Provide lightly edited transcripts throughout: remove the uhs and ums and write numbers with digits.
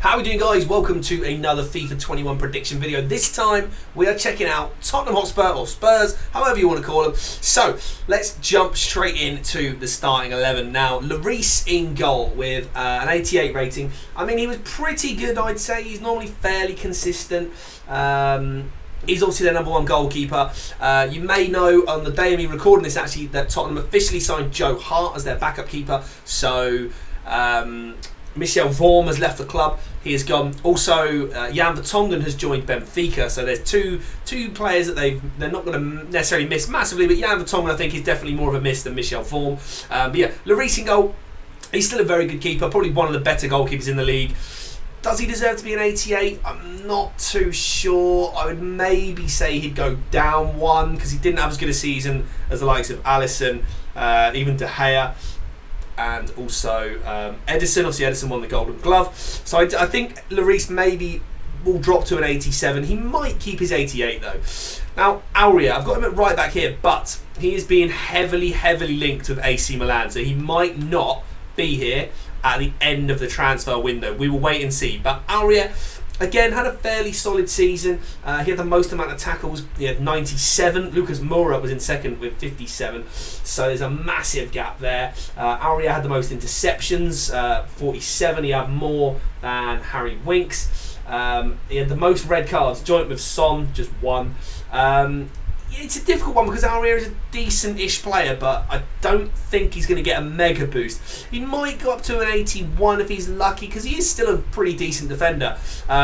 How are we doing, guys? Welcome to another FIFA 21 prediction video. This time we are checking out Tottenham Hotspur, or Spurs, however you want to call them. So let's jump straight into the starting 11. Now, Lloris in goal with an 88 rating. I mean, he was pretty good, I'd say. He's normally fairly consistent. He's obviously their number one goalkeeper. You may know on the day of me recording this, actually, that Tottenham officially signed Joe Hart as their backup keeper. So Michel Vorm has left the club. He has gone. Also, Jan Vertonghen has joined Benfica. So there's two players that they're not going to necessarily miss massively. But Jan Vertonghen, I think, is definitely more of a miss than Michel Vorm. But yeah, Lloris in goal. He's still a very good keeper. Probably one of the better goalkeepers in the league. Does he deserve to be an 88? I'm not too sure. I would maybe say he'd go down one because he didn't have as good a season as the likes of Edison, even De Gea, and also Edison. Obviously, Edison won the Golden Glove. So I think Lloris maybe will drop to an 87. He might keep his 88 though. Now, Aurier, I've got him at right back here, but he is being heavily linked with AC Milan, so he might not be here at the end of the transfer window. We will wait and see. But Aurier, again, had a fairly solid season. He had the most amount of tackles. He had 97. Lucas Murrah was in second with 57. So there's a massive gap there. Aurier had the most interceptions, 47. He had more than Harry Winks. He had the most red cards, joint with Son, just one. It's a difficult one because Aurier is a decent-ish player, but I don't think he's going to get a mega boost. He might go up to an 81 if he's lucky, because he is still a pretty decent defender.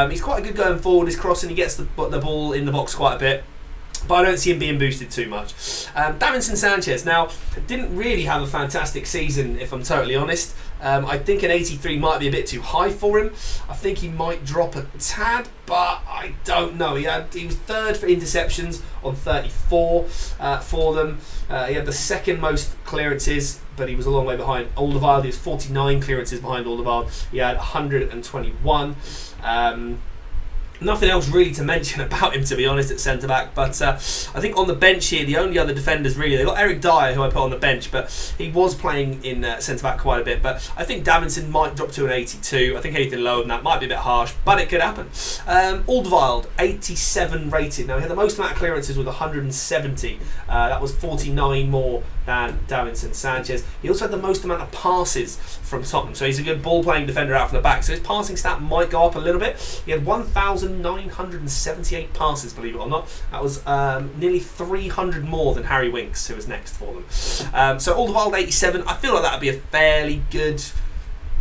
He's quite good going forward. His crossing, he gets the ball in the box quite a bit, but I don't see him being boosted too much. Davinson Sanchez, now, didn't really have a fantastic season, if I'm totally honest. I think an 83 might be a bit too high for him. I think he might drop a tad, but I don't know. He was third for interceptions on 34 for them. He had the second most clearances, but he was a long way behind Alderweireld. He was 49 clearances behind Alderweireld. He had 121. Nothing else really to mention about him, to be honest, at centre-back. But I think on the bench here, the only other defenders really, they've got Eric Dyer, who I put on the bench, but he was playing in centre-back quite a bit. But I think Davinson might drop to an 82. I think anything lower than that might be a bit harsh, but it could happen. Alderweireld, 87 rated. Now, he had the most amount of clearances with 170. That was 49 more than Davinson Sanchez. He also had the most amount of passes from Tottenham, so he's a good ball-playing defender out from the back. So his passing stat might go up a little bit. He had 1,978 passes, believe it or not. That was nearly 300 more than Harry Winks, who was next for them. So Alderweireld 87. I feel like that would be a fairly good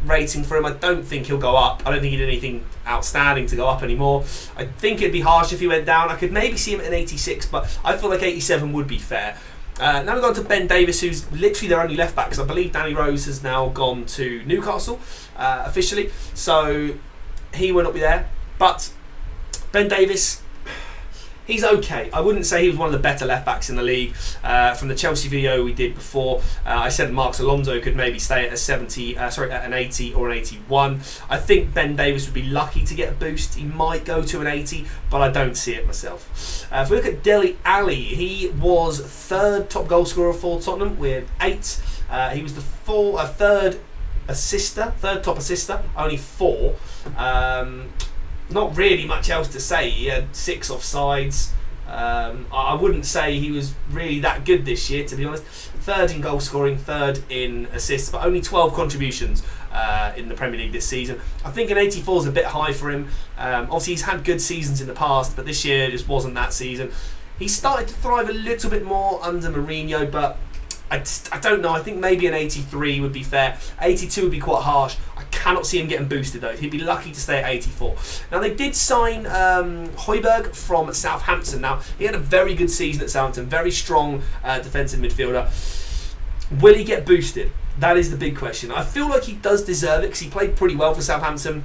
rating for him. I don't think he'll go up. I don't think he did anything outstanding to go up anymore. I think it'd be harsh if he went down. I could maybe see him at an 86, but I feel like 87 would be fair. Now we've gone to Ben Davies, who's literally their only left back, because I believe Danny Rose has now gone to Newcastle officially, so he will not be there. But Ben Davies, he's okay. I wouldn't say he was one of the better left backs in the league. From the Chelsea video we did before, I said Marcos Alonso could maybe stay at an 80 or an 81. I think Ben Davies would be lucky to get a boost. He might go to an 80, but I don't see it myself. If we look at Dele Alli, he was third top goal scorer for Tottenham with 8. He was the third top assister, only 4. Not really much else to say. He had 6 offsides. I wouldn't say he was really that good this year, to be honest. Third in goal scoring, third in assists, but only 12 contributions in the Premier League this season. I think an 84 is a bit high for him. Obviously, he's had good seasons in the past, but this year just wasn't that season. He started to thrive a little bit more under Mourinho, but I don't know. I think maybe an 83 would be fair. 82 would be quite harsh. I cannot see him getting boosted though. He'd be lucky to stay at 84. Now they did sign Højbjerg from Southampton. Now he had a very good season at Southampton. Very strong defensive midfielder. Will he get boosted? That is the big question. I feel like he does deserve it because he played pretty well for Southampton.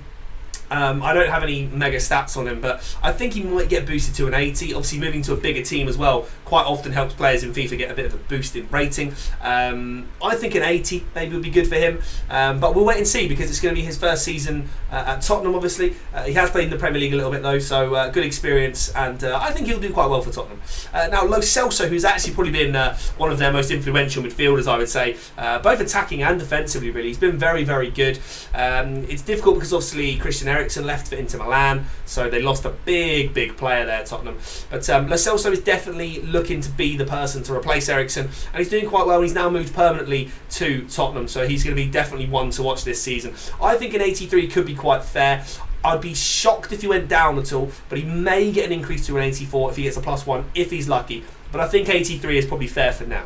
I don't have any mega stats on him, but I think he might get boosted to an 80. Obviously, moving to a bigger team as well quite often helps players in FIFA get a bit of a boost in rating. I think an 80 maybe would be good for him, but we'll wait and see because it's going to be his first season at Tottenham, obviously. He has played in the Premier League a little bit though, so good experience, and I think he'll do quite well for Tottenham. Now, Lo Celso, who's actually probably been one of their most influential midfielders, I would say, both attacking and defensively, really. He's been very, very good. It's difficult because obviously Christian Eriksen left for Inter Milan, so they lost a big player there, Tottenham. But Lo Celso is definitely looking to be the person to replace Eriksen, and he's doing quite well. He's now moved permanently to Tottenham, so he's going to be definitely one to watch this season. I think an 83 could be quite fair. I'd be shocked if he went down at all, but he may get an increase to an 84 if he gets a +1, if he's lucky. But I think 83 is probably fair for now.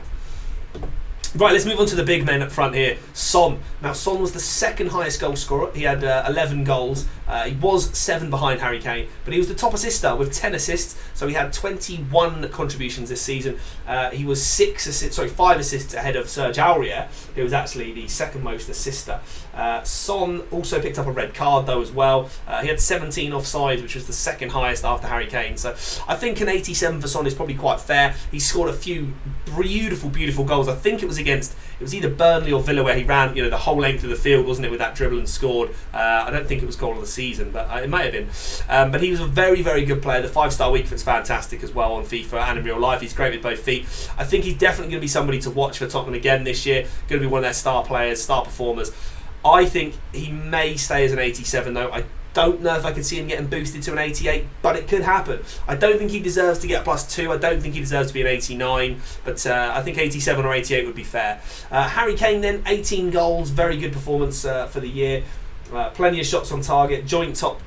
Right, let's move on to the big men up front here. Son. Now, Son was the second highest goal scorer. He had 11 goals. He was 7 behind Harry Kane, but he was the top assister with 10 assists. So he had 21 contributions this season. He was 5 assists ahead of Serge Aurier, who was actually the second most assister. Son also picked up a red card though as well. He had 17 offsides, which was the second highest after Harry Kane. So I think an 87 for Son is probably quite fair. He scored a few beautiful goals. I think it was either Burnley or Villa where he ran, the whole length of the field, wasn't it, with that dribble and scored. I don't think it was goal of the season, but it might have been. But he was a very good player. The 5-star weak foot's fantastic as well on FIFA and in real life. He's great with both feet. I think he's definitely going to be somebody to watch for Tottenham again this year. Going to be one of their star players, star performers. I think he may stay as an 87 though. I don't know if I can see him getting boosted to an 88, but it could happen. I don't think he deserves to get a +2. I don't think he deserves to be an 89, but I think 87 or 88 would be fair. Harry Kane then, 18 goals, very good performance for the year. Plenty of shots on target, joint top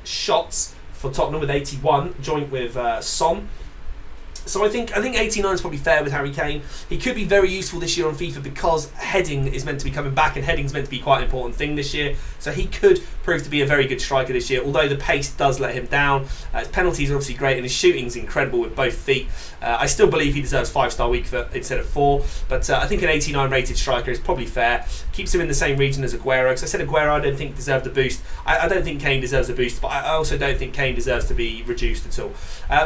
shots for Tottenham with 81, joint with Son. So I think 89 is probably fair with Harry Kane. He could be very useful this year on FIFA because heading is meant to be coming back, and heading's meant to be quite an important thing this year. So he could prove to be a very good striker this year, although the pace does let him down. His penalties are obviously great, and his shooting's incredible with both feet. I still believe he deserves 5-star weak foot instead of 4, but I think an 89 rated striker is probably fair. Keeps him in the same region as Aguero, because I said Aguero I don't think deserved a boost. I don't think Kane deserves a boost, but I also don't think Kane deserves to be reduced at all.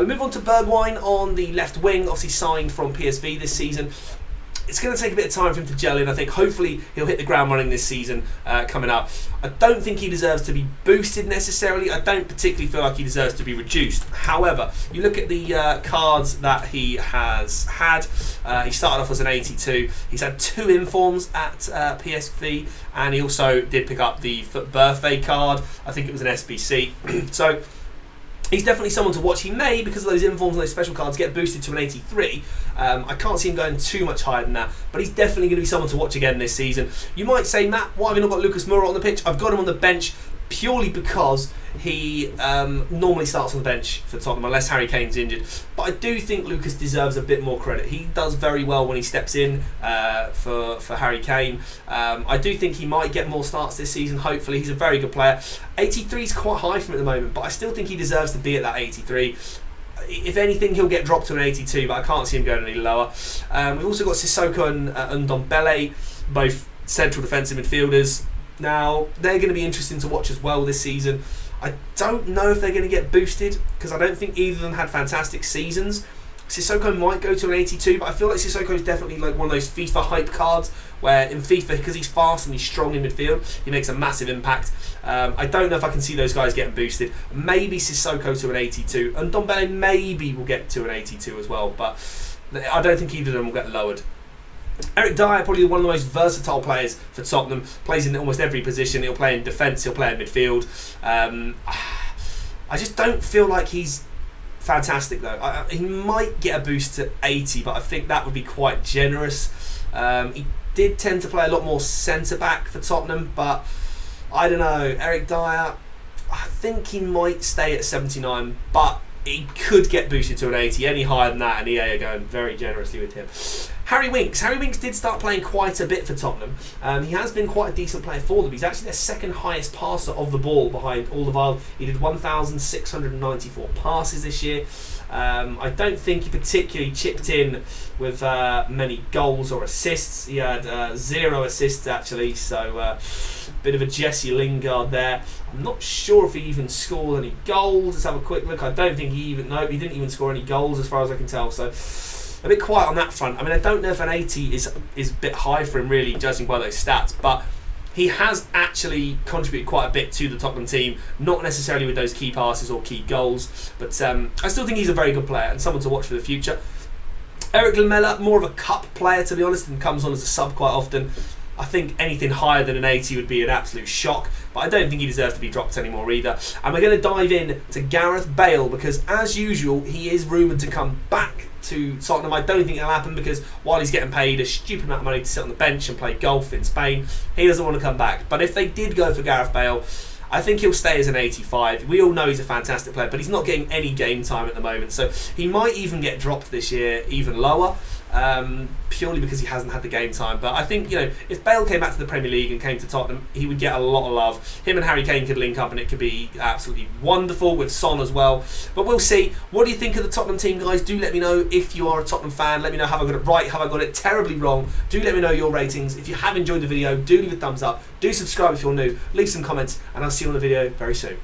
We move on to Bergwijn on the left wing, obviously signed from PSV this season. It's going to take a bit of time for him to gel in. I think hopefully he'll hit the ground running this season coming up. I don't think he deserves to be boosted necessarily. I don't particularly feel like he deserves to be reduced. However, you look at the cards that he has had. He started off as an 82. He's had 2 informs at PSV, and he also did pick up the birthday card. I think it was an SBC. So he's definitely someone to watch. He may, because of those informs and those special cards, get boosted to an 83. I can't see him going too much higher than that, but he's definitely going to be someone to watch again this season. You might say, Matt, why have you not got Lucas Murrah on the pitch? I've got him on the bench purely because he normally starts on the bench for Tottenham unless Harry Kane's injured. But I do think Lucas deserves a bit more credit. He does very well when he steps in for Harry Kane. I do think he might get more starts this season, hopefully. He's a very good player. 83 is quite high for him at the moment, but I still think he deserves to be at that 83. If anything, he'll get dropped to an 82, but I can't see him going any lower. We've also got Sisoko and Ndombele, both central defensive midfielders. Now, they're going to be interesting to watch as well this season. I don't know if they're going to get boosted, because I don't think either of them had fantastic seasons. Sisoko might go to an 82, but I feel like Sissoko is definitely like one of those FIFA hype cards where in FIFA, because he's fast and he's strong in midfield, he makes a massive impact. I don't know if I can see those guys getting boosted. Maybe Sissoko to an 82, and Ndombele maybe will get to an 82 as well, but I don't think either of them will get lowered. Eric Dyer, probably one of the most versatile players for Tottenham, plays in almost every position. He'll play in defence, he'll play in midfield. I just don't feel like he's fantastic though. He might get a boost to 80, but I think that would be quite generous. He did tend to play a lot more centre-back for Tottenham, but I don't know. Eric Dyer, I think he might stay at 79, but he could get boosted to an 80. Any higher than that, and EA are going very generously with him. Harry Winks did start playing quite a bit for Tottenham. He has been quite a decent player for them. He's actually their second highest passer of the ball behind Alderweireld. He did 1,694 passes this year. I don't think he particularly chipped in with many goals or assists. He had 0 assists actually, so bit of a Jesse Lingard there. I'm not sure if he even scored any goals. Let's have a quick look. I don't think he didn't even score any goals as far as I can tell, so a bit quiet on that front. I mean, I don't know if an 80 is a bit high for him really, judging by those stats, but he has actually contributed quite a bit to the Tottenham team, not necessarily with those key passes or key goals, but I still think he's a very good player and someone to watch for the future. Eric Lamela, more of a cup player to be honest, and comes on as a sub quite often. I think anything higher than an 80 would be an absolute shock, but I don't think he deserves to be dropped anymore either. And we're going to dive in to Gareth Bale, because as usual, he is rumoured to come back to Tottenham. I don't think it'll happen, because while he's getting paid a stupid amount of money to sit on the bench and play golf in Spain, he doesn't want to come back. But if they did go for Gareth Bale, I think he'll stay as an 85. We all know he's a fantastic player, but he's not getting any game time at the moment, so he might even get dropped this year even lower, purely because he hasn't had the game time. But I think, you know, if Bale came back to the Premier League and came to Tottenham, he would get a lot of love. Him and Harry Kane could link up and it could be absolutely wonderful, with Son as well. But we'll see. What do you think of the Tottenham team, guys? Do let me know if you are a Tottenham fan. Let me know, have I got it right? Have I got it terribly wrong? Do let me know your ratings. If you have enjoyed the video, do leave a thumbs up. Do subscribe if you're new. Leave some comments, and I'll see you on the video very soon.